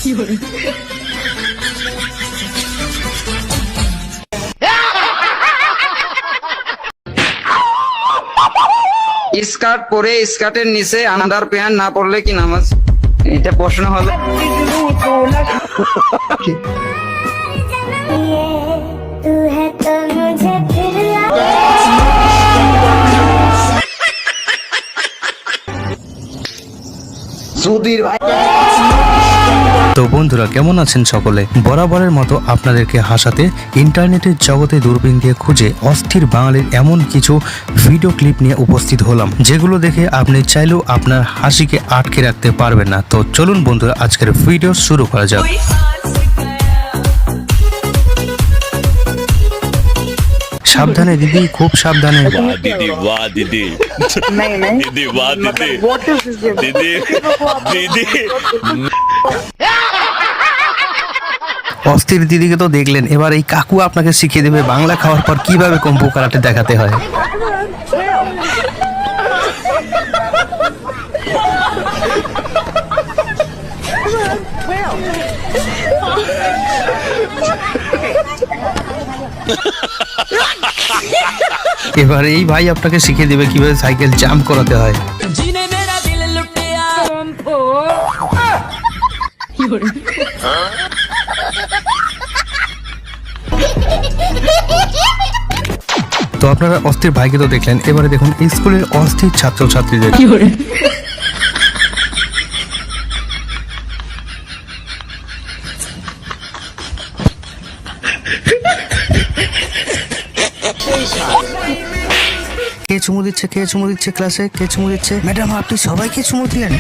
Skirt পরে স্কার্টের নিচে under pant না পরলে কি নামাজ? এটা প্রশ্ন হলো। তো বন্ধুরা, কেমন আছেন সকলে? বরাবরের মতো আপনাদেরকে হাসাতে ইন্টারনেটের জগতে দূরবীন দিয়ে খুঁজে অস্থির বাঙালির এমন কিছু ভিডিও ক্লিপ নিয়ে উপস্থিত হলাম, যেগুলো দেখে আপনি চাইলেও আপনার হাসিকে আটকে রাখতে পারবেন না। তো চলুন বন্ধুরা, আজকের ভিডিও শুরু করা যাক। সাবধানে দিদি, খুব সাবধানে। दीदी वाह दीदी दीदी वाह दीदी दीदी दीदी অস্থির দিদিকে তো দেখলেন, এবার এই কাকু আপনাকে শিখিয়ে দেবে বাংলা খাওয়ার পর কিভাবে কম্বু কারাটে দেখাতে হয়। এবার এই ভাই আপনাকে শিখিয়ে দেবে কিভাবে সাইকেল জাম্প করাতে হয়। তো আপনারা অস্থির ভাইকে তো দেখলেন, এবারে দেখুন স্কুলের অস্থির ছাত্রছাত্রীদের। কে চুমু দিচ্ছে, কে চুমু দিচ্ছে ক্লাসে, কে চুমু দিচ্ছে? ম্যাডাম, আপনি সবাইকে চুমু দিলেন।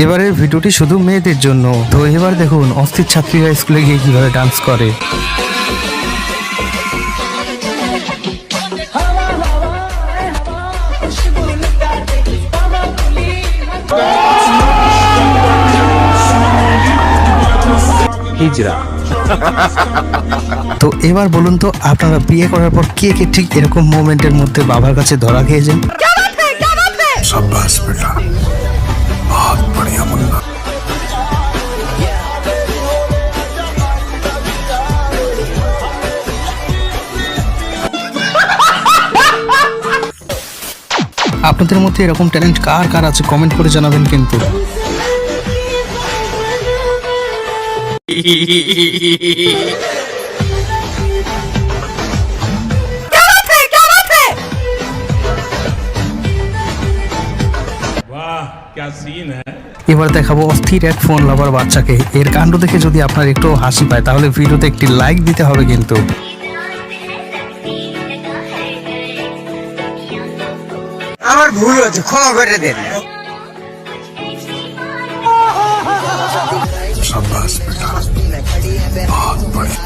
এবারের ভিডিওটি শুধু মেয়েদের জন্য। তো এবার দেখুন অস্থির ছাত্রীরা স্কুলে গিয়ে কিভাবে ডান্স করে। তো এবার বলুন তো, আপনারা বিয়ে করার পর কে কে ঠিক এরকম মোমেন্টের মধ্যে বাবার কাছে ধরা খেয়েছেন? আপনাদের মধ্যে এরকম ট্যালেন্ট কার কার আছে কমেন্ট করে জানাবেন কিন্তু। এবার দেখাবো অস্থির এক ফোন লাভার বাচ্চাকে। এর কাণ্ড দেখে যদি আপনার একটু হাসি পায় তাহলে ভিডিওতে একটি লাইক দিতে হবে কিন্তু। আমার ভুল হচ্ছে, ক্ষমা করে দেন। शाबाश बेटा, बहुत बढ़िया।